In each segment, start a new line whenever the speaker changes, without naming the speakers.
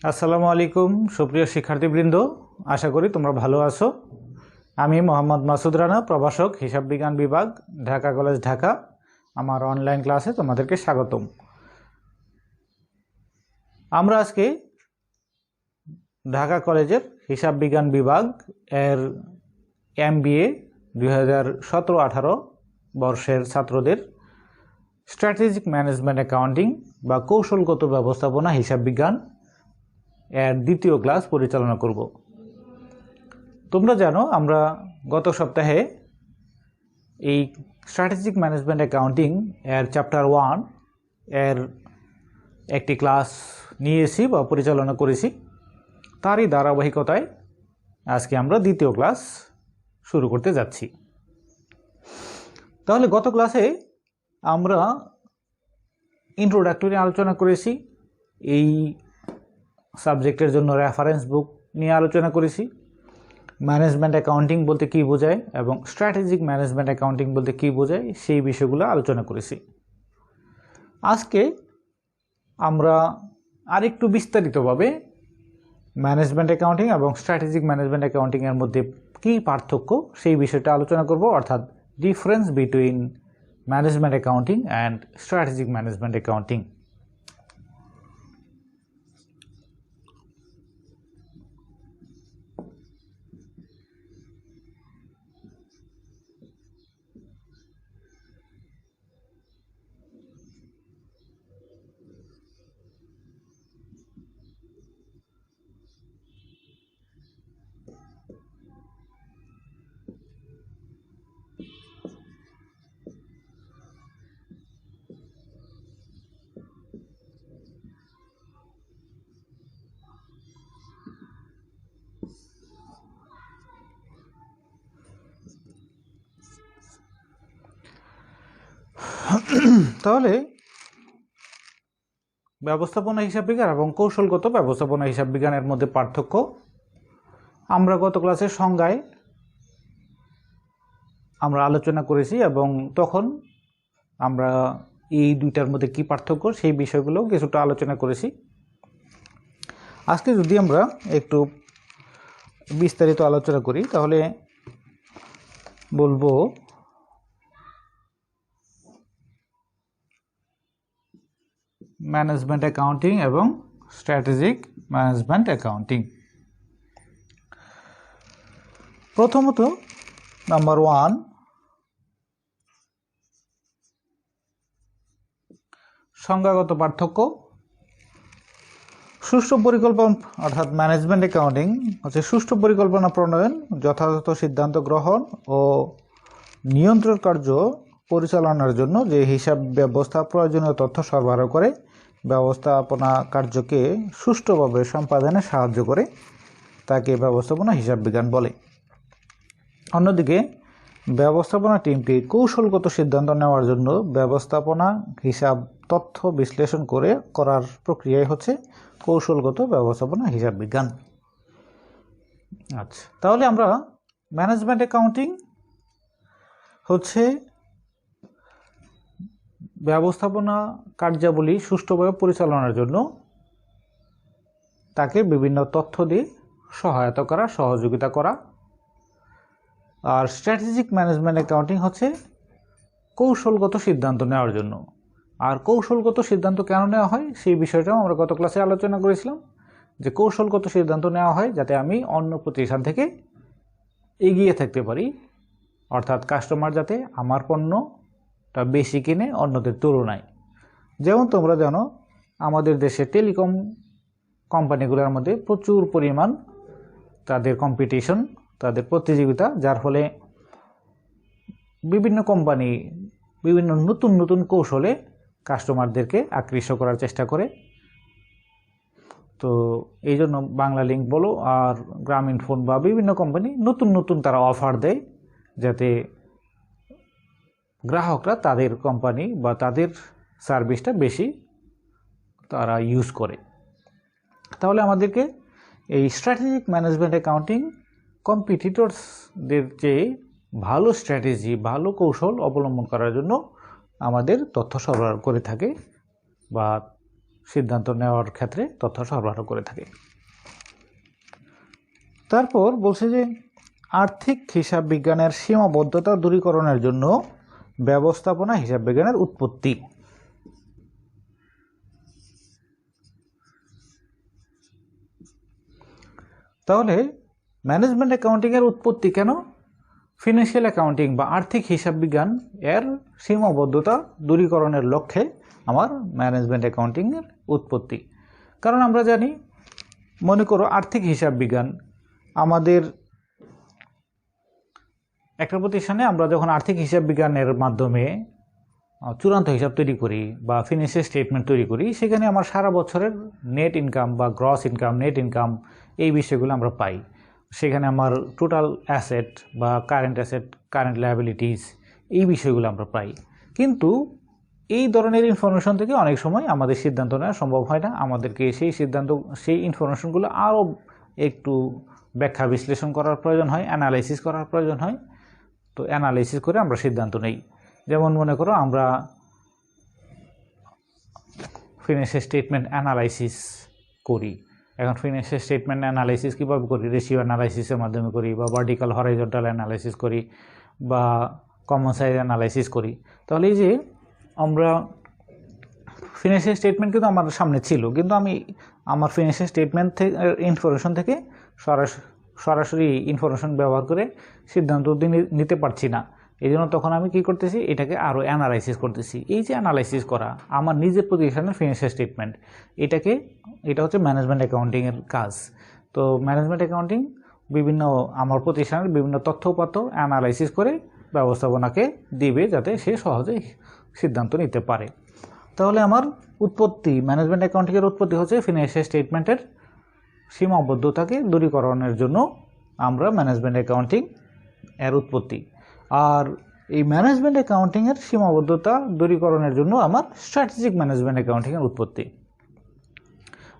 আসসালামু আলাইকুম সুপ্রিয় শিক্ষার্থীবৃন্দ, আশা করি তোমরা ভালো আছো। আমি মোহাম্মদ মাসুদ রানা, প্রভাষক, হিসাব বিজ্ঞান বিভাগ, ঢাকা কলেজ, ঢাকা। আমার অনলাইন ক্লাসে তোমাদেরকে স্বাগতম। আমরা আজকে ঢাকা কলেজের হিসাব বিজ্ঞান বিভাগ এর MBA 2017-18 বর্ষের ছাত্রদের স্ট্র্যাটেজিক ম্যানেজমেন্ট অ্যাকাউন্টিং বা কৌশলগত ব্যবস্থাপনা হিসাব বিজ্ঞান এর দ্বিতীয় ক্লাস পরিচালনা করব। তোমরা জানো আমরা গত সপ্তাহে এই স্ট্র্যাটেজিক ম্যানেজমেন্ট অ্যাকাউন্টিং এর চ্যাপ্টার 1 এর একটি ক্লাস নিয়েছি বা পরিচালনা করেছি। তারই ধারাবাহিকতায় আজকে আমরা দ্বিতীয় ক্লাস শুরু করতে যাচ্ছি। তাহলে গত ক্লাসে আমরা ইন্ট্রোডাক্টরি আলোচনা করেছি, এই সাবজেক্টের জন্য রেফারেন্স বুক নিয়ে আলোচনা করেছি, ম্যানেজমেন্ট অ্যাকাউন্টিং বলতে কী বোঝায় এবং স্ট্র্যাটেজিক ম্যানেজমেন্ট অ্যাকাউন্টিং বলতে কী বোঝায় সেই বিষয়গুলো আলোচনা করেছি। আজকে আমরা আরেকটু বিস্তারিতভাবে ম্যানেজমেন্ট অ্যাকাউন্টিং এবং স্ট্র্যাটেজিক ম্যানেজমেন্ট অ্যাকাউন্টিংয়ের মধ্যে কী পার্থক্য সেই বিষয়টা আলোচনা করব, অর্থাৎ difference between management accounting and strategic management accounting. তাহলে ব্যবস্থাপনা হিসাব বিজ্ঞান এবং কৌশলগত ব্যবস্থাপনা হিসাব বিজ্ঞানের মধ্যে পার্থক্য আমরা গত ক্লাসের সংজ্ঞায় আমরা আলোচনা করেছি এবং তখন আমরা এই দুইটার মধ্যে কি পার্থক্য সেই বিষয়গুলো কিছুটা আলোচনা করেছি। আজকে যদি আমরা একটু বিস্তারিত আলোচনা করি তাহলে বলবো ম্যানেজমেন্ট অ্যাকাউন্টিং এবং স্ট্র্যাটেজিক ম্যানেজমেন্ট অ্যাকাউন্টিং। প্রথমত নাম্বার 1, সংজ্ঞাগত পার্থক্য। সুষ্ঠু পরিকল্পনা অর্থাৎ ম্যানেজমেন্ট অ্যাকাউন্টিং হচ্ছে সুষ্ঠু পরিকল্পনা প্রণয়ন, যথাযথ সিদ্ধান্ত গ্রহণ ও নিয়ন্ত্রণ কার্য পরিচালনার জন্য যে হিসাব ব্যবস্থা প্রয়োজনীয় তথ্য সরবরাহ করে ব্যবস্থাপনা কার্যকে সুষ্ঠুভাবে সম্পাদনে সাহায্য করে তাকে ব্যবস্থাপনা হিসাব বিজ্ঞান বলে। অন্যদিকে ব্যবস্থাপনা টিমটি কৌশলগত সিদ্ধান্ত নেওয়ার জন্য ব্যবস্থাপনা হিসাব তথ্য বিশ্লেষণ করার প্রক্রিয়াই হচ্ছে কৌশলগত ব্যবস্থাপনা হিসাব বিজ্ঞান। আচ্ছা, তাহলে আমরা ম্যানেজমেন্ট অ্যাকাউন্টিং হচ্ছে ব্যবস্থাপনা কার্যাবলী সুষ্ঠুভাবে পরিচালনার জন্য তাকে বিভিন্ন তথ্য দিয়ে সহায়তা করা, সহযোগিতা করা। আর স্ট্র্যাটেজিক ম্যানেজমেন্ট অ্যাকাউন্টিং হচ্ছে কৌশলগত সিদ্ধান্ত নেওয়ার জন্য। আর কৌশলগত সিদ্ধান্ত কেন নেওয়া হয় সেই বিষয়টাও আমরা গত ক্লাসে আলোচনা করেছিলাম, যে কৌশলগত সিদ্ধান্ত নেওয়া হয় যাতে আমি অন্য প্রতিষ্ঠান থেকে এগিয়ে থাকতে পারি, অর্থাৎ কাস্টমার যাতে আমার পণ্যটা বেশি কিনে অন্যদের তুলনায়। যেমন তোমরা জানো আমাদের দেশে টেলিকম কোম্পানিগুলোর মধ্যে প্রচুর পরিমাণ তাদের কম্পিটিশন, তাদের প্রতিযোগিতা, যার ফলে বিভিন্ন কোম্পানি বিভিন্ন নতুন নতুন কৌশলে কাস্টমারদেরকে আকৃষ্ট করার চেষ্টা করে। তো এই জন্য বাংলা লিঙ্ক বলো আর গ্রামীণ ফোন বা বিভিন্ন কোম্পানি নতুন নতুন তারা অফার দেয় যাতে গ্রাহকরা তাদের কোম্পানি বা তাদের সার্ভিসটা বেশি তারা ইউজ করে। তাহলে আমাদেরকে এই স্ট্র্যাটেজিক ম্যানেজমেন্ট অ্যাকাউন্টিং কম্পিটিটরসদের চেয়ে ভালো স্ট্র্যাটেজি, ভালো কৌশল অবলম্বন করার জন্য আমাদের তথ্য সরবরাহ করে থাকে বা সিদ্ধান্ত নেওয়ার ক্ষেত্রে তথ্য সরবরাহ করে থাকে। তারপর বলছে যে আর্থিক হিসাব বিজ্ঞানের সীমাবদ্ধতা দূরীকরণের জন্য ব্যবস্থাপনা হিসাব বিজ্ঞানের উৎপত্তি। তাহলে ম্যানেজমেন্ট অ্যাকাউন্টিংয়ের উৎপত্তি কেন? ফিনান্সিয়াল অ্যাকাউন্টিং বা আর্থিক হিসাব বিজ্ঞান এর সীমাবদ্ধতা দূরীকরণের লক্ষ্যে আমার ম্যানেজমেন্ট অ্যাকাউন্টিংয়ের উৎপত্তি। কারণ আমরা জানি, মনে করো আর্থিক হিসাব বিজ্ঞান আমাদের একটা প্রতিষ্ঠানে আমরা যখন আর্থিক হিসাব বিজ্ঞানের মাধ্যমে চূড়ান্ত হিসাব তৈরি করি বা ফিনান্সিয়াল স্টেটমেন্ট তৈরি করি, সেখানে আমার সারা বছরের নেট ইনকাম বা গ্রস ইনকাম, নেট ইনকাম এই বিষয়গুলো আমরা পাই। সেখানে আমার টোটাল অ্যাসেট বা কারেন্ট অ্যাসেট, কারেন্ট লায়াবিলিটিস এই বিষয়গুলো আমরা পাই। কিন্তু এই ধরনের ইনফরমেশন থেকে অনেক সময় আমাদের সিদ্ধান্ত নেওয়া সম্ভব হয় না। আমাদেরকে সেই ইনফরমেশনগুলো আরও একটু ব্যাখ্যা বিশ্লেষণ করার প্রয়োজন হয়, অ্যানালাইসিস করার প্রয়োজন হয়। তো অ্যানালাইসিস করে আমরা সিদ্ধান্ত নেই। যেমন মনে করো আমরা ফিনান্সিয়াল স্টেটমেন্ট অ্যানালাইসিস করি। এখন ফিনান্সিয়াল স্টেটমেন্ট অ্যানালাইসিস কীভাবে করি? রেশিও অ্যানালাইসিসের মাধ্যমে করি, বা ভার্টিক্যাল হরাইজন্টাল অ্যানালাইসিস করি, বা কমন সাইজ অ্যানালাইসিস করি। তাহলে এই যে আমরা ফিনান্সিয়াল স্টেটমেন্ট কিন্তু আমার সামনে ছিল, কিন্তু আমি আমার ফিনান্সিয়াল স্টেটমেন্ট থেকে ইনফরমেশন থেকে সরাসরি ইনফরমেশন ব্যবহার করে সিদ্ধান্ত নিতে পারছি না। এই জন্য তখন আমি কি করতেছি? এটাকে আরও অ্যানালাইসিস করতেছি। এই যে অ্যানালাইসিস করা আমার নিজের প্রতিষ্ঠানের ফিনান্সিয়াল স্টেটমেন্ট, এটা হচ্ছে ম্যানেজমেন্ট অ্যাকাউন্টিংয়ের কাজ। তো ম্যানেজমেন্ট অ্যাকাউন্টিং আমার প্রতিষ্ঠানের বিভিন্ন তথ্যউপাত্য অ্যানালাইসিস করে ব্যবস্থাপনাকে দিবে, যাতে সে সহজে সিদ্ধান্ত নিতে পারে। তাহলে আমার ম্যানেজমেন্ট অ্যাকাউন্টিংয়ের উৎপত্তি হচ্ছে ফিনান্সিয়াল স্টেটমেন্টের সীমাবদ্ধতাকে দূরীকরণের জন্য আমরা ম্যানেজমেন্ট অ্যাকাউন্টিং এর উৎপত্তি। আর এই ম্যানেজমেন্ট অ্যাকাউন্টিংয়ের সীমাবদ্ধতা দূরীকরণের জন্য আমার স্ট্র্যাটেজিক ম্যানেজমেন্ট অ্যাকাউন্টিংয়ের উৎপত্তি।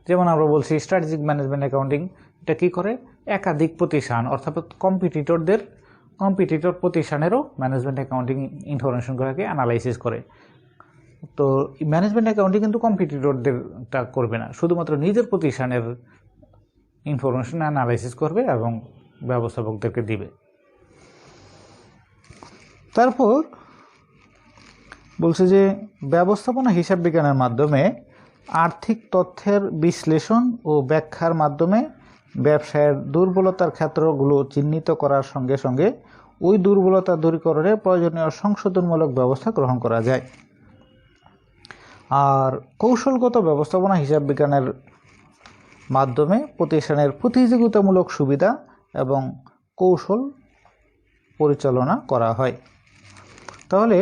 যেমন আমরা বলছি স্ট্র্যাটেজিক ম্যানেজমেন্ট অ্যাকাউন্টিং, এটা কী করে? একাধিক প্রতিষ্ঠান অর্থাৎ কম্পিটিটর প্রতিষ্ঠানেরও ম্যানেজমেন্ট অ্যাকাউন্টিং ইনফরমেশনগুলোকে অ্যানালাইসিস করে। তো ম্যানেজমেন্ট অ্যাকাউন্টিং কিন্তু কম্পিটিটরদেরটা করবে না, শুধুমাত্র নিজের প্রতিষ্ঠানের ইনফরমেশন অ্যানালাইসিস করবে এবং ব্যবস্থাপকদেরকে দিবে। তারপর বলছে যে ব্যবস্থাপনা হিসাব বিজ্ঞানের মাধ্যমে আর্থিক তথ্যের বিশ্লেষণ ও ব্যাখ্যার মাধ্যমে ব্যবসায়ের দুর্বলতার ক্ষেত্রগুলো চিহ্নিত করার সঙ্গে সঙ্গে ওই দুর্বলতা দূরীকরণে প্রয়োজনীয় সংশোধনমূলক ব্যবস্থা গ্রহণ করা যায়। আর কৌশলগত ব্যবস্থাপনা হিসাব বিজ্ঞানের মাধ্যমে প্রতিষ্ঠানের প্রতিযোগিতামূলক সুবিধা এবং কৌশল পরিচালনা করা হয়। তাহলে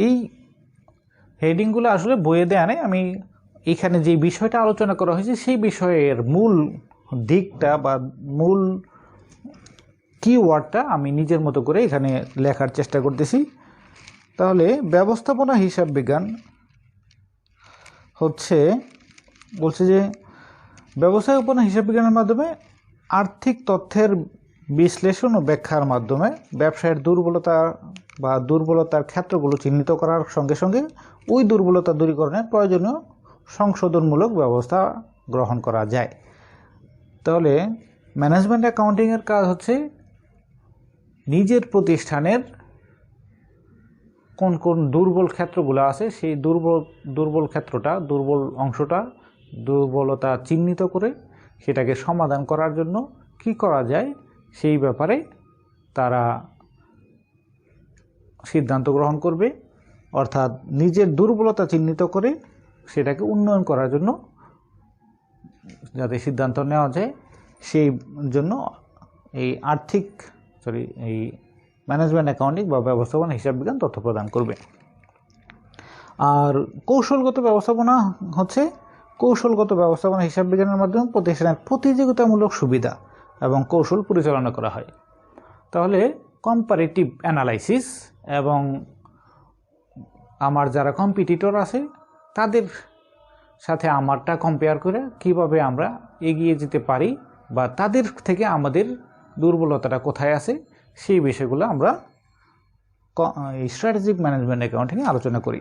এই হেডিংগুলো আসলে বইয়ে দেয়া নেই। আমি এখানে যে বিষয়টা আলোচনা করা হয়েছে সেই বিষয়ের মূল দিকটা বা মূল কিওয়ার্ডটা আমি নিজের মতো করে এখানে লেখার চেষ্টা করতেছি। তাহলে ব্যবস্থাপনা হিসাব বিজ্ঞান বলছে যে ব্যবস্থাপনা হিসাব বিজ্ঞানের মাধ্যমে আর্থিক তথ্যের বিশ্লেষণ ও ব্যাখ্যার মাধ্যমে ব্যবসায়ের দুর্বলতার ক্ষেত্রগুলো চিহ্নিত করার সঙ্গে সঙ্গে ওই দুর্বলতা দূরীকরণে প্রয়োজনীয় সংশোধনমূলক ব্যবস্থা গ্রহণ করা যায়। তাহলে ম্যানেজমেন্ট অ্যাকাউন্টিংয়ের কাজ হচ্ছে নিজের প্রতিষ্ঠানের কোন কোন দুর্বল ক্ষেত্রগুলো আছে সেই দুর্বলতা চিহ্নিত করে সেটাকে সমাধান করার জন্য কি করা যায় সেই ব্যাপারে তারা সিদ্ধান্ত গ্রহণ করবে। অর্থাৎ নিজের দুর্বলতা চিহ্নিত করে সেটাকে উন্নয়ন করার জন্য যাতে সিদ্ধান্ত নেওয়া যায় সেই জন্য এই ম্যানেজমেন্ট অ্যাকাউন্টিং বা ব্যবস্থাপনা হিসাব বিজ্ঞান তথ্য প্রদান করবে। আর কৌশলগত ব্যবস্থাপনা হিসাব বিজ্ঞানের মাধ্যমে প্রতিষ্ঠানের প্রতিযোগিতামূলক সুবিধা এবং কৌশল পরিচালনা করা হয়। তাহলে কম্পারেটিভ অ্যানালাইসিস এবং আমার যারা কম্পিটিটর আছে তাদের সাথে আমারটা কম্পেয়ার করে কিভাবে আমরা এগিয়ে যেতে পারি বা তাদের থেকে আমাদের দুর্বলতাটা কোথায় আছে সেই বিষয়গুলো আমরা এই স্ট্র্যাটেজিক ম্যানেজমেন্ট অ্যাকাউন্টিংয়ে আলোচনা করি।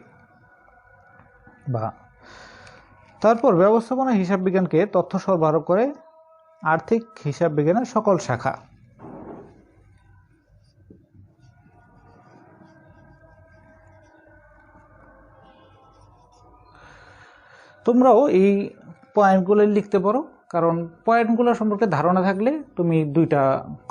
বা তারপর ব্যবস্থাপনা হিসাব বিজ্ঞানকে তথ্য সরবরাহ করে আর্থিক হিসাব বিজ্ঞানের সকল শাখা। তোমরাও এই পয়েন্টগুলো লিখতে পারো, কারণ পয়েন্টগুলো সম্পর্কে ধারণা থাকলে তুমি দুইটা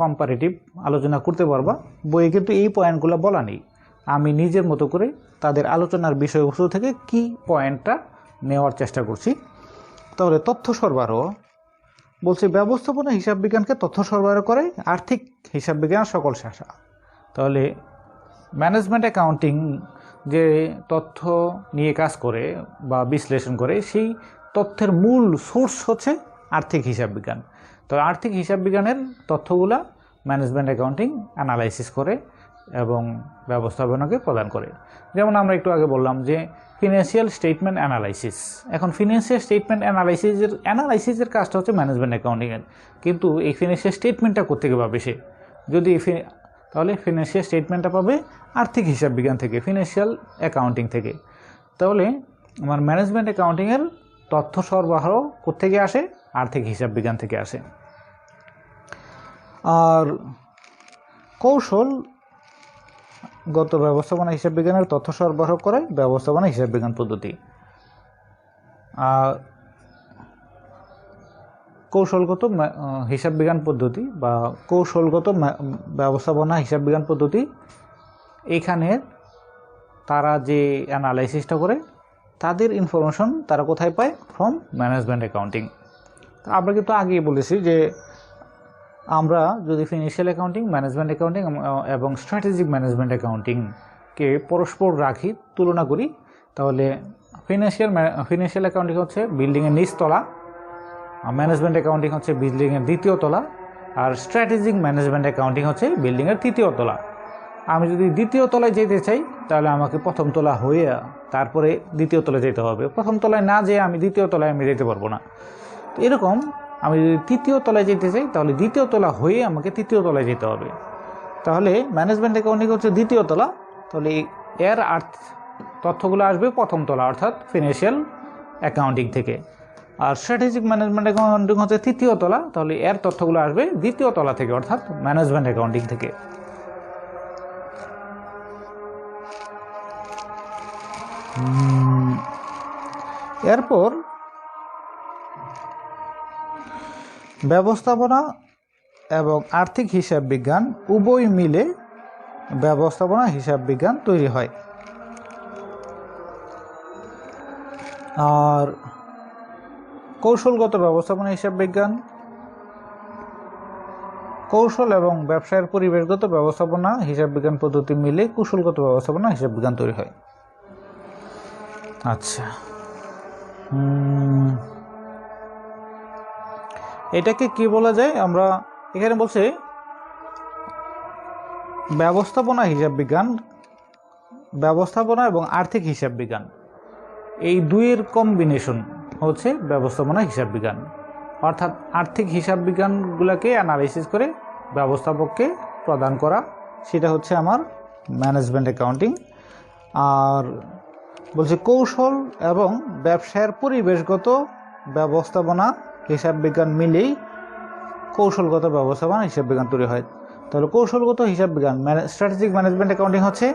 কম্পারেটিভ আলোচনা করতে পারবা। বইয়ে কিন্তু এই পয়েন্টগুলো বলা নেই, আমি নিজের মতো করে তাদের আলোচনার বিষয়বস্তু থেকে কি পয়েন্টটা নেওয়ার চেষ্টা করছি। তাহলে তথ্য সরবরাহ বলছে ব্যবস্থাপনা হিসাব বিজ্ঞানকে তথ্য সরবরাহ করে আর্থিক হিসাব বিজ্ঞানের সকল শাখা। তাহলে ম্যানেজমেন্ট অ্যাকাউন্টিং যে তথ্য নিয়ে কাজ করে বা বিশ্লেষণ করে সেই তথ্যের মূল সোর্স হচ্ছে আর্থিক হিসাব বিজ্ঞান। তো আর্থিক হিসাব বিজ্ঞানের তথ্যগুলা ম্যানেজমেন্ট অ্যাকাউন্টিং অ্যানালাইসিস করে এবং ব্যবস্থাপনাকে প্রদান করে। যেমন আমরা একটু আগে বললাম যে ফিনান্সিয়াল স্টেটমেন্ট অ্যানালাইসিস। এখন ফিনান্সিয়াল স্টেটমেন্ট অ্যানালাইসিসের কাজটা হচ্ছে ম্যানেজমেন্ট অ্যাকাউন্টিংয়ের, কিন্তু এই ফিনান্সিয়াল স্টেটমেন্টটা কোত্থেকে পাবে সে? যদি তাহলে ফিনান্সিয়াল স্টেটমেন্টটা পাবে আর্থিক হিসাব বিজ্ঞান থেকে, ফিনান্সিয়াল অ্যাকাউন্টিং থেকে। তাহলে আমার ম্যানেজমেন্ট অ্যাকাউন্টিংয়ের তথ্য সরবরাহ কোত্থেকে আসে? আর্থিক হিসাব বিজ্ঞান থেকে আসে। আর কৌশলগত ব্যবস্থাপনা হিসাব বিজ্ঞানের তথ্য সরবরাহ করে ব্যবস্থাপনা হিসাব বিজ্ঞান পদ্ধতি। কৌশলগত হিসাব বিজ্ঞান পদ্ধতি বা কৌশলগত ব্যবস্থাপনা হিসাব বিজ্ঞান পদ্ধতি, এখানে তারা যে অ্যানালাইসিসটা করে তাদের ইনফরমেশন তারা কোথায় পায়? From management accounting. আমরা কিন্তু আগেই বলেছি যে আমরা যদি ফিনান্সিয়াল অ্যাকাউন্টিং, ম্যানেজমেন্ট অ্যাকাউন্টিং এবং স্ট্র্যাটেজিক ম্যানেজমেন্ট অ্যাকাউন্টিংকে পরস্পর রাখি, তুলনা করি, তাহলে ফিনান্সিয়াল অ্যাকাউন্টিং হচ্ছে বিল্ডিংয়ের নিচতলা, ম্যানেজমেন্ট অ্যাকাউন্টিং হচ্ছে বিল্ডিংয়ের দ্বিতীয় তলা, আর স্ট্র্যাটেজিক ম্যানেজমেন্ট অ্যাকাউন্টিং হচ্ছে বিল্ডিংয়ের তৃতীয় তলা। আমি যদি দ্বিতীয় তলায় যেতে চাই তাহলে আমাকে প্রথম তলা হয়ে তারপরে দ্বিতীয় তলায় যেতে হবে। প্রথম তলায় না যেয়ে আমি দ্বিতীয় তলায় আমি যেতে পারবো না। তো এরকম আমি যদি তৃতীয় তলায় যেতে চাই তাহলে দ্বিতীয় তলা হয়ে আমাকে তৃতীয় তলায় যেতে হবে। তাহলে ম্যানেজমেন্ট অ্যাকাউন্টিং হচ্ছে দ্বিতীয় তলা, তাহলে এর তথ্যগুলো আসবে প্রথম তলা অর্থাৎ ফিনান্সিয়াল অ্যাকাউন্টিং থেকে। আর স্ট্র্যাটেজিক ম্যানেজমেন্ট অ্যাকাউন্টিং হচ্ছে তৃতীয় তলা, তাহলে এর তথ্যগুলো আসবে দ্বিতীয় তলা থেকে অর্থাৎ ম্যানেজমেন্ট অ্যাকাউন্টিং থেকে। এরপর ব্যবস্থাপনা এবং আর্থিক হিসাব বিজ্ঞান উভয় মিলে ব্যবস্থাপনা হিসাব বিজ্ঞান তৈরি হয়। আর কৌশলগত ব্যবস্থাপনা হিসাব বিজ্ঞান কৌশল এবং ব্যবসায়ের পরিবেশগত ব্যবস্থাপনা হিসাব বিজ্ঞান পদ্ধতি মিলে কৌশলগত ব্যবস্থাপনা হিসাব বিজ্ঞান তৈরি হয়। আচ্ছা, এটাকে কি বলা যায়? আমরা এখানে বলছে ব্যবস্থাপনা হিসাব বিজ্ঞান, ব্যবস্থাপনা এবং আর্থিক হিসাব বিজ্ঞান এই দুইয়ের কম্বিনেশন হচ্ছে ব্যবস্থাপনা হিসাব বিজ্ঞান। অর্থাৎ আর্থিক হিসাব বিজ্ঞানগুলোকে অ্যানালাইসিস করে ব্যবস্থাপককে প্রদান করা, সেটা হচ্ছে আমার ম্যানেজমেন্ট অ্যাকাউন্টিং। আর বলছে কৌশল এবং ব্যবসায়ের পরিবেশগত ব্যবস্থাপনা হিসাব বিজ্ঞান মিলেই কৌশলগত ব্যবস্থাপনা হিসাব বিজ্ঞান তৈরি হয়। তাহলে কৌশলগত হিসাব বিজ্ঞান স্ট্র্যাটেজিক ম্যানেজমেন্ট অ্যাকাউন্টিং হচ্ছে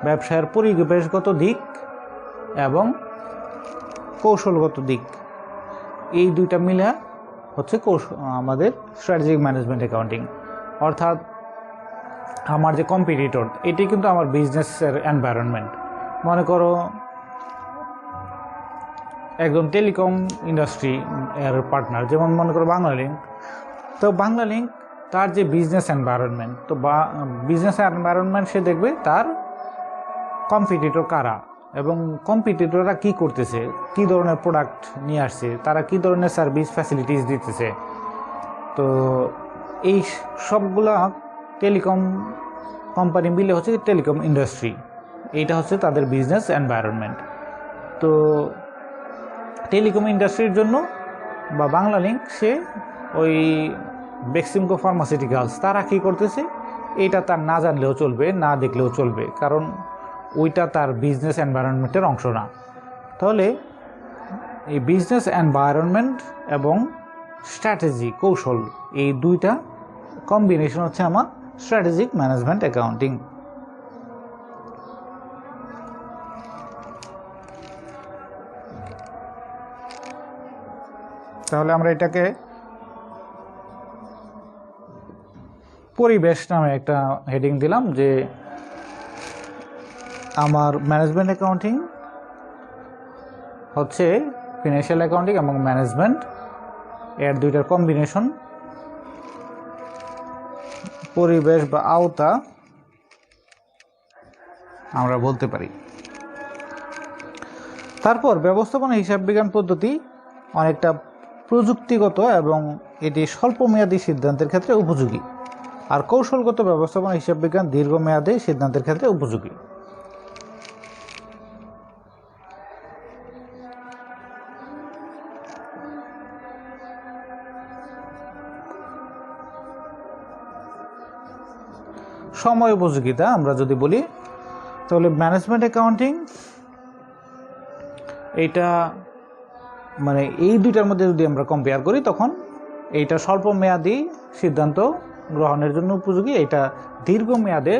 ব্যবসায়ের পরিবেশগত দিক এবং কৌশলগত দিক, এই দুইটা মিলে হচ্ছে আমাদের স্ট্র্যাটেজিক ম্যানেজমেন্ট অ্যাকাউন্টিং। অর্থাৎ আমার যে কম্পিটিটর, এটি কিন্তু আমার বিজনেসের এনভায়রনমেন্ট। মনে করো একজন টেলিকম ইন্ডাস্ট্রি এর পার্টনার, যেমন মনে করো বাংলালিংক। তো বাংলালিংক তার যে বিজনেস এনভায়রনমেন্ট, তো বিজনেস এনভায়রনমেন্ট সে দেখবে তার কম্পিটিটর কারা এবং কম্পিটিটররা কি করতেছে, কি ধরনের প্রোডাক্ট নিয়ে আসছে, তারা কি ধরনের সার্ভিস ফ্যাসিলিটিস দিতেছে। তো এই সবগুলা টেলিকম কোম্পানি মিলে হচ্ছে টেলিকম ইন্ডাস্ট্রি, এইটা হচ্ছে তাদের বিজনেস এনভায়রনমেন্ট। তো টেলিকম ইন্ডাস্ট্রির জন্য বা বাংলালিংক সে ওই বেক্সিমকো ফার্মাসিউটিক্যালস তারা কী করতেছে, এইটা তার না জানলেও চলবে, না দেখলেও চলবে, কারণ ওইটা তার বিজনেস এনভায়রনমেন্টের অংশ না। তাহলে এই বিজনেস এনভায়রনমেন্ট এবং স্ট্র্যাটেজি কৌশল, এই দুইটা কম্বিনেশন হচ্ছে আমার স্ট্র্যাটেজিক ম্যানেজমেন্ট অ্যাকাউন্টিং। তাহলে আমরা এটাকে পরিবেশ নামে একটা হেডিং দিলাম, যে আমার ম্যানেজমেন্ট অ্যাকাউন্টিং হচ্ছে ফিনান্সিয়াল অ্যাকাউন্টিং এবং ম্যানেজমেন্ট এর দুইটার কম্বিনেশন, পরিবেশ বা আওতা আমরা বলতে পারি। তারপর ব্যবস্থাপনা হিসাব বিজ্ঞান পদ্ধতি অনেকটা প্রযুক্তিগত এবং এটি স্বল্পমেয়াদী সিদ্ধান্তের ক্ষেত্রে উপযোগী, আর কৌশলগত ব্যবস্থাপনা হিসাব বিজ্ঞান দীর্ঘমেয়াদী সিদ্ধান্তের ক্ষেত্রে উপযোগী। সময় উপযোগিতা আমরা যদি বলি, তাহলে ম্যানেজমেন্ট অ্যাকাউন্টিং এইটা মানে এই দুইটার মধ্যে যদি আমরা কম্পেয়ার করি, তখন এইটা স্বল্প মেয়াদী সিদ্ধান্ত গ্রহণের জন্য উপযোগী, এটা দীর্ঘমেয়াদে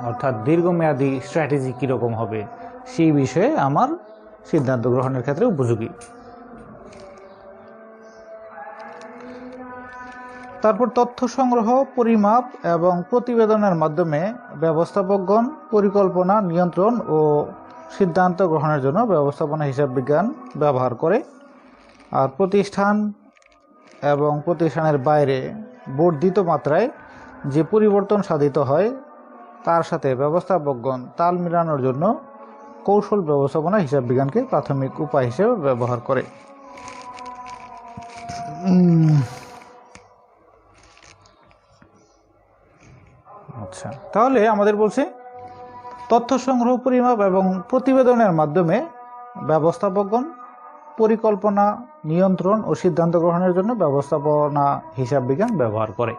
অর্থাৎ দীর্ঘমেয়াদী স্ট্র্যাটেজি কীরকম হবে সেই বিষয়ে আমার সিদ্ধান্ত গ্রহণের ক্ষেত্রে উপযোগী। তারপর তথ্য সংগ্রহ, পরিমাপ এবং প্রতিবেদনের মাধ্যমে ব্যবস্থাপকগণ পরিকল্পনা, নিয়ন্ত্রণ ও সিদ্ধান্ত গ্রহণের জন্য ব্যবস্থাপনা হিসাব বিজ্ঞান ব্যবহার করে। আর প্রতিষ্ঠান এবং প্রতিষ্ঠানের বাইরে বর্ধিত মাত্রায় যে পরিবর্তন সাধিত হয় তার সাথে ব্যবস্থাপকগণ তাল মিলানোর জন্য কৌশল ব্যবস্থাপনা হিসাব বিজ্ঞানকে প্রাথমিক উপায় হিসেবে ব্যবহার করে। আচ্ছা, তাহলে আমাদের বলছে তথ্য সংগ্রহ, পরিমাপ এবং প্রতিবেদনের মাধ্যমে ব্যবস্থাপকগণ পরিকল্পনা, নিয়ন্ত্রণ ও সিদ্ধান্ত গ্রহণের জন্য ব্যবস্থাপনা হিসাব বিজ্ঞান ব্যবহার করে।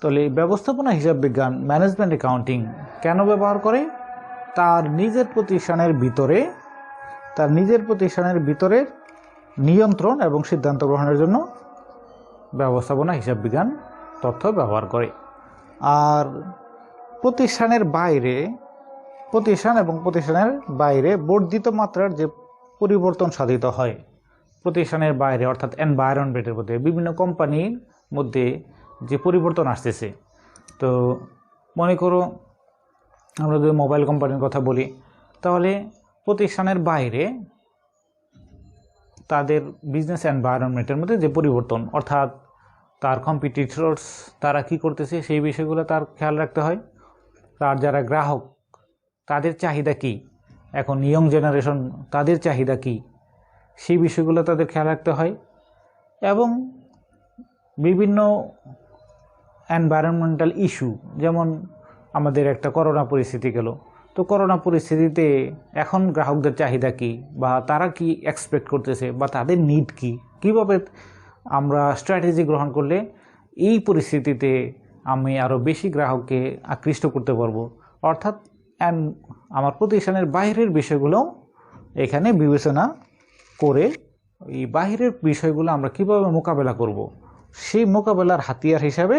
তাহলে ব্যবস্থাপনা হিসাব বিজ্ঞান ম্যানেজমেন্ট অ্যাকাউন্টিং কেন ব্যবহার করে? তার নিজের প্রতিষ্ঠানের ভিতরে নিয়ন্ত্রণ এবং সিদ্ধান্ত গ্রহণের জন্য ব্যবস্থাপনা হিসাব বিজ্ঞান তথ্য ব্যবহার করে। আর প্রতিষ্ঠান এবং প্রতিষ্ঠানের বাইরে বর্ধিত মাত্রার যে পরিবর্তন সাধিত হয় প্রতিষ্ঠানের বাইরে, অর্থাৎ এনভায়রনমেন্টের মধ্যে বিভিন্ন কোম্পানির মধ্যে যে পরিবর্তন আসতেছে। তো মনে করো আমরা যদি মোবাইল কোম্পানির কথা বলি, তাহলে প্রতিষ্ঠানের বাইরে তাদের বিজনেস এনভায়রনমেন্টের মধ্যে যে পরিবর্তন, অর্থাৎ তার কম্পিটিটরস তারা কি করতেছে সেই বিষয়গুলো তার খেয়াল রাখতে হয়। তার যারা গ্রাহক তাদের চাহিদা কি, এখন ইয়ং জেনারেশন তাদের চাহিদা কি, সেই বিষয়গুলো তাদের খেয়াল রাখতে হয়। এবং বিভিন্ন এনভায়রনমেন্টাল ইস্যু, যেমন আমাদের একটা করোনা পরিস্থিতি গেল, তো করোনা পরিস্থিতিতে এখন গ্রাহকদের চাহিদা কি, বা তারা কি এক্সপেক্ট করতেছে, বা তাদের নিড কি, কীভাবে আমরা স্ট্র্যাটেজি গ্রহণ করলে এই পরিস্থিতিতে আমি আরও বেশি গ্রাহককে আকৃষ্ট করতে পারবো। অর্থাৎ আমার প্রতিষ্ঠানের বাইরের বিষয়গুলো এখানে বিবেচনা করে এই বাইরের বিষয়গুলো আমরা কিভাবে মোকাবেলা করব, সেই মোকাবেলার হাতিয়ার হিসাবে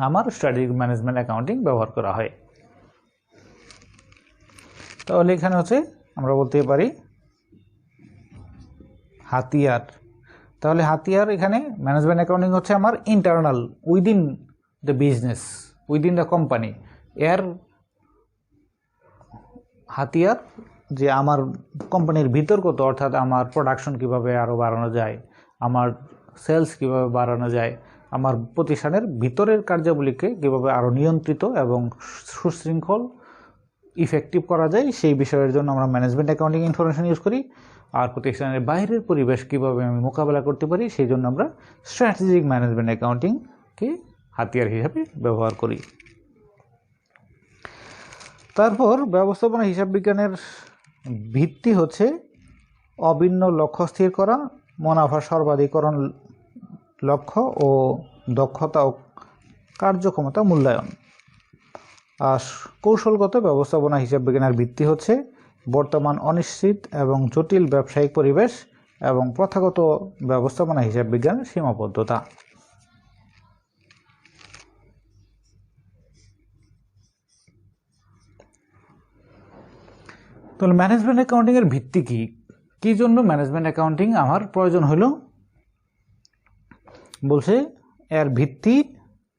আমার স্ট্র্যাটেজিক ম্যানেজমেন্ট অ্যাকাউন্টিং ব্যবহার করা হয়। তাহলে এখানে হচ্ছে আমরা বলতে পারি হাতিয়ার। তাহলে হাতিয়ার এখানে ম্যানেজমেন্ট অ্যাকাউন্টিং হচ্ছে আমার internal, within the business, within the company, এর হাতিয়ার যে আমার কোম্পানির ভিতরগত, অর্থাৎ আমার প্রোডাকশন কিভাবে আরও বাড়ানো যায়, আমার সেলস কিভাবে বাড়ানো যায়, আমার প্রতিষ্ঠানের ভিতরের কার্যাবলীকে কীভাবে আরও নিয়ন্ত্রিত এবং সুশৃঙ্খল ইফেক্টিভ করা যায়, সেই বিষয়ের জন্য আমরা ম্যানেজমেন্ট অ্যাকাউন্টিং ইনফরমেশন ইউজ করি। আর প্রতিষ্ঠানের বাইরের পরিবেশ কীভাবে আমি মোকাবেলা করতে পারি, সেই জন্য আমরা স্ট্র্যাটেজিক ম্যানেজমেন্ট অ্যাকাউন্টিংকে হাতিয়ার হিসাবে ব্যবহার করি। তারপর ব্যবস্থাপনা হিসাব বিজ্ঞানের ভিত্তি হচ্ছে অভিন্ন লক্ষ্য স্থির করা, মুনাফা সর্বাধিকরণ লক্ষ্য ও দক্ষতা ও কার্যক্ষমতা মূল্যায়ন। আর কৌশলগত ব্যবস্থাপনা হিসাব বিজ্ঞানের ভিত্তি হচ্ছে বর্তমান অনিশ্চিত এবং জটিল ব্যবসায়িক পরিবেশ এবং প্রথাগত ব্যবস্থাপনা হিসাব বিজ্ঞানের সীমাবদ্ধতা। তাহলে ম্যানেজমেন্ট অ্যাকাউন্টিংয়ের ভিত্তি কি, কী জন্য ম্যানেজমেন্ট অ্যাকাউন্টিং আমার প্রয়োজন হলো? বলছে এর ভিত্তি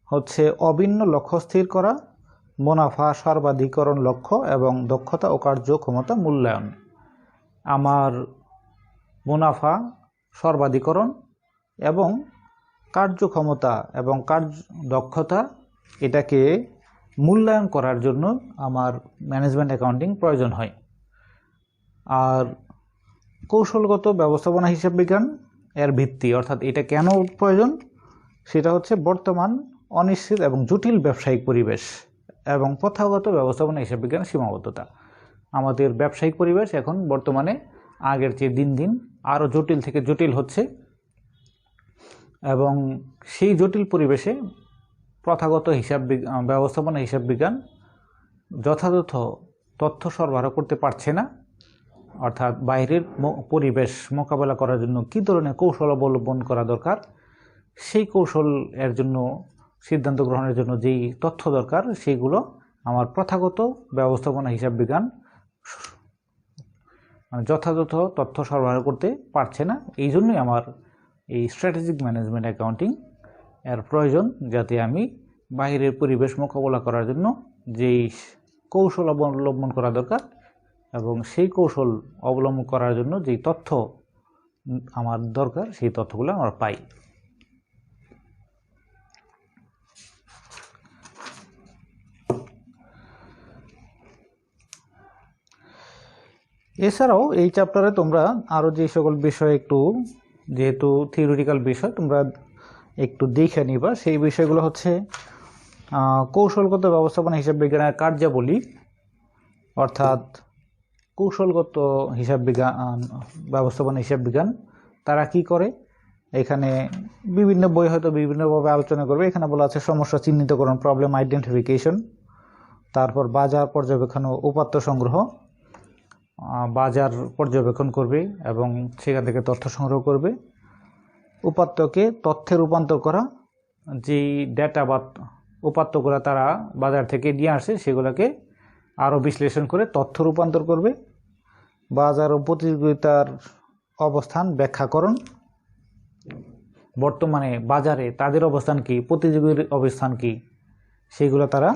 হচ্ছে অভিন্ন লক্ষ্য স্থির করা, মুনাফা সর্বাধিকরণ লক্ষ্য এবং দক্ষতা ও কার্যক্ষমতা মূল্যায়ন। আমার মুনাফা সর্বাধিকরণ এবং কার্যক্ষমতা এবং দক্ষতা এটাকে মূল্যায়ন করার জন্য আমার ম্যানেজমেন্ট অ্যাকাউন্টিং প্রয়োজন হয়। আর কৌশলগত ব্যবস্থাপনা হিসাব বিজ্ঞান এর ভিত্তি অর্থাৎ এটা কেন প্রয়োজন, সেটা হচ্ছে বর্তমান অনিশ্চিত এবং জটিল ব্যবসায়িক পরিবেশ এবং প্রথাগত ব্যবস্থাপনা হিসাব বিজ্ঞানের সীমাবদ্ধতা। আমাদের ব্যবসায়িক পরিবেশ এখন বর্তমানে আগের চেয়ে দিন দিন আরও জটিল থেকে জটিল হচ্ছে এবং সেই জটিল পরিবেশে প্রথাগত ব্যবস্থাপনা হিসাব বিজ্ঞান যথাযথ তথ্য সরবরাহ করতে পারছে না। অর্থাৎ বাইরের পরিবেশ মোকাবেলা করার জন্য কী ধরনের কৌশল অবলম্বন করা দরকার, সেই কৌশল এর জন্য সিদ্ধান্ত গ্রহণের জন্য যেই তথ্য দরকার সেইগুলো আমার প্রথাগত ব্যবস্থাপনা হিসাব বিজ্ঞান যথাযথ তথ্য সরবরাহ করতে পারছে না। এই জন্যই আমার এই স্ট্র্যাটেজিক ম্যানেজমেন্ট অ্যাকাউন্টিং এর প্রয়োজন, যাতে আমি বাইরের পরিবেশ মোকাবেলা করার জন্য যেই কৌশল অবলম্বন করা দরকার এবং সেই কৌশল অবলম্বন করার জন্য যেই তথ্য আমার দরকার সেই তথ্যগুলো আমরা পাই। এছাড়াও এই চ্যাপ্টারে তোমরা আরও যে সকল বিষয় একটু, যেহেতু থিওরিটিক্যাল বিষয়, তোমরা একটু দেখে নিবা। সেই বিষয়গুলো হচ্ছে কৌশলগত ব্যবস্থাপনা হিসাব বিজ্ঞানের কার্যাবলী, অর্থাৎ কৌশলগত হিসাব বিজ্ঞান ব্যবস্থাপনা হিসাব বিজ্ঞান তারা কি করে, এখানে বিভিন্ন বই হয়তো বিভিন্নভাবে আলোচনা করবে। এখানে বলা আছে সমস্যা চিহ্নিতকরণ, প্রবলেম আইডেন্টিফিকেশন, তারপর বাজার পর্যবেক্ষণ ও উপাত্ত সংগ্রহ, বাজার পর্যবেক্ষণ করবে এবং সেখান থেকে তথ্য সংগ্রহ করবে, উপাত্তকে তথ্যে রূপান্তর করা, যেই ডেটা বা উপাত্তগুলো তারা বাজার থেকে নিয়ে আসে সেগুলোকে আরও বিশ্লেষণ করে তথ্য রূপান্তর করবে, বাজার ও প্রতিযোগিতার অবস্থান ব্যাখ্যাকরণ, বর্তমানে বাজারে তাদের অবস্থান কি, প্রতিযোগীর অবস্থান কি, সেগুলো তারা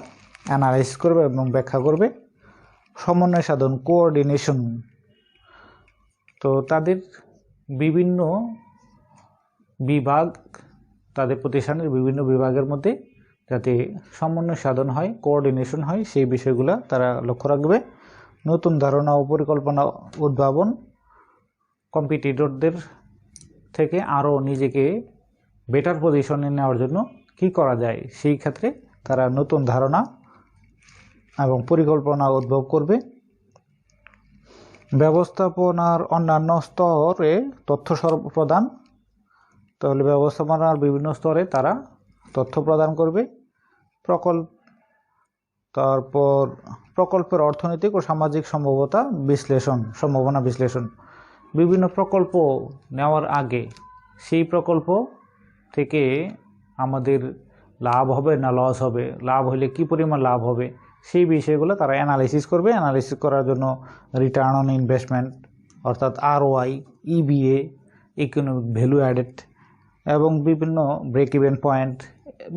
অ্যানালাইসিস করবে এবং ব্যাখ্যা করবে, সমন্বয় সাধন কোঅর্ডিনেশন, তো তাদের বিভিন্ন বিভাগ, তাদের প্রতিষ্ঠানের বিভিন্ন বিভাগের মধ্যে যাতে সমন্বয় সাধন হয়, কোঅর্ডিনেশন হয়, সেই বিষয়গুলো তারা লক্ষ্য রাখবে। নতুন ধারণা ও পরিকল্পনা উদ্ভাবন, কম্পিটিটরদের থেকে আরও নিজেকে বেটার পজিশনে নেওয়ার জন্য কি করা যায়, সেই ক্ষেত্রে তারা নতুন ধারণা এবং পরিকল্পনা উদ্ভব করবে। ব্যবস্থাপনার অন্যান্য স্তরে তথ্য প্রদান, তাহলে ব্যবস্থাপনার বিভিন্ন স্তরে তারা তথ্য প্রদান করবে। তারপর প্রকল্পের অর্থনৈতিক ও সামাজিক সম্ভাবনা বিশ্লেষণ, বিভিন্ন প্রকল্প নেওয়ার আগে সেই প্রকল্প থেকে আমাদের লাভ হবে না লস হবে, লাভ হলে কি পরিমাণ লাভ হবে, সেই বিষয়গুলো তারা অ্যানালাইসিস করবে। অ্যানালাইসিস করার জন্য রিটার্ন অন ইনভেস্টমেন্ট অর্থাৎ ROI, EVA, economic value added এবং বিভিন্ন ব্রেক ইভেন পয়েন্ট,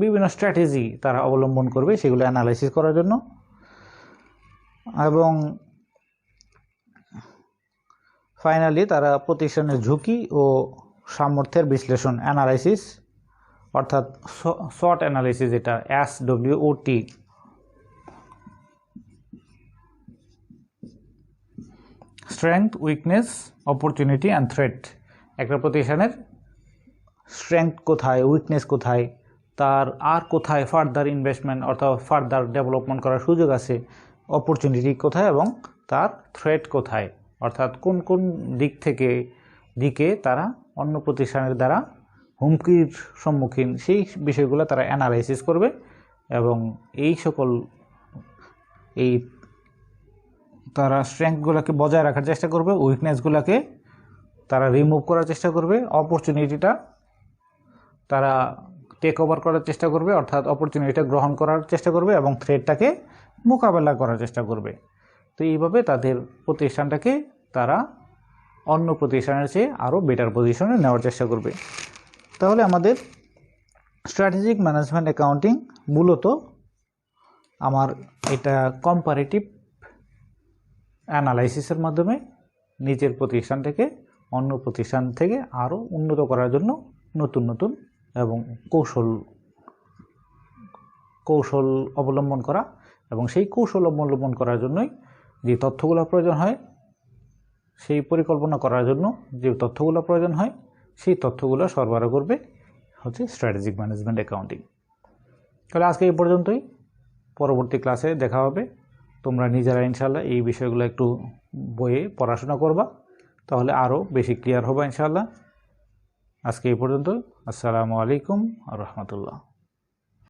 বিভিন্ন স্ট্র্যাটেজি তারা অবলম্বন করবে সেগুলো অ্যানালাইসিস করার জন্য। এবং ফাইনালি তারা প্রতিষ্ঠানের ঝুঁকি ও সামর্থ্যের বিশ্লেষণ, অ্যানালাইসিস অর্থাৎ SWOT অ্যানালাইসিস, এটা SWOT, strength, weakness, opportunity and threat. একটা প্রতিষ্ঠানের স্ট্রেংথ কোথায়, উইকনেস কোথায়, তার আর কোথায় ফার্দার ইনভেস্টমেন্ট অর্থাৎ ফার্দার ডেভেলপমেন্ট করার সুযোগ আছে, অপরচুনিটি কোথায় এবং তার থ্রেট কোথায়, অর্থাৎ কোন কোন দিকে তারা অন্য প্রতিষ্ঠানের দ্বারা হুমকির সম্মুখীন, সেই বিষয়গুলো তারা অ্যানালাইসিস করবে এবং তারা স্ট্রেংথগুলোকে বজায় রাখার চেষ্টা করবে, উইকনেসগুলোকে তারা রিমুভ করার চেষ্টা করবে, অপরচুনিটিটা তারা টেক ওভার করার চেষ্টা করবে অর্থাৎ অপরচুনিটিটা গ্রহণ করার চেষ্টা করবে এবং থ্রেটটাকে মোকাবেলা করার চেষ্টা করবে। তো এইভাবে তাদের প্রতিষ্ঠানটাকে তারা অন্য প্রতিষ্ঠানের চেয়ে আরও বেটার পজিশনে নেওয়ার চেষ্টা করবে। তাহলে আমাদের স্ট্র্যাটেজিক ম্যানেজমেন্ট অ্যাকাউন্টিং মূলত আমার এটা কম্পারেটিভ অ্যানালাইসিসের মাধ্যমে নিজের প্রতিষ্ঠানটাকে অন্য প্রতিষ্ঠান থেকে আরও উন্নত করার জন্য নতুন নতুন এবং কৌশল অবলম্বন করা এবং সেই কৌশল অবলম্বন করার জন্যই যে তথ্যগুলো প্রয়োজন হয়, সেই পরিকল্পনা করার জন্য যে তথ্যগুলো প্রয়োজন হয়, সেই তথ্যগুলো সরবরাহ করবে হচ্ছে স্ট্র্যাটেজিক ম্যানেজমেন্ট অ্যাকাউন্টিং। তাহলে আজকে এই পর্যন্তই, পরবর্তী ক্লাসে দেখা হবে। তোমরা নিজেরা ইনশাআল্লাহ এই বিষয়গুলো একটু বইয়ে পড়াশোনা করবা, তাহলে আরও বেশি ক্লিয়ার হবে ইনশাআল্লাহ। আজকে এই পর্যন্ত। আসসালামু আলাইকুম ওয়া রাহমাতুল্লাহ।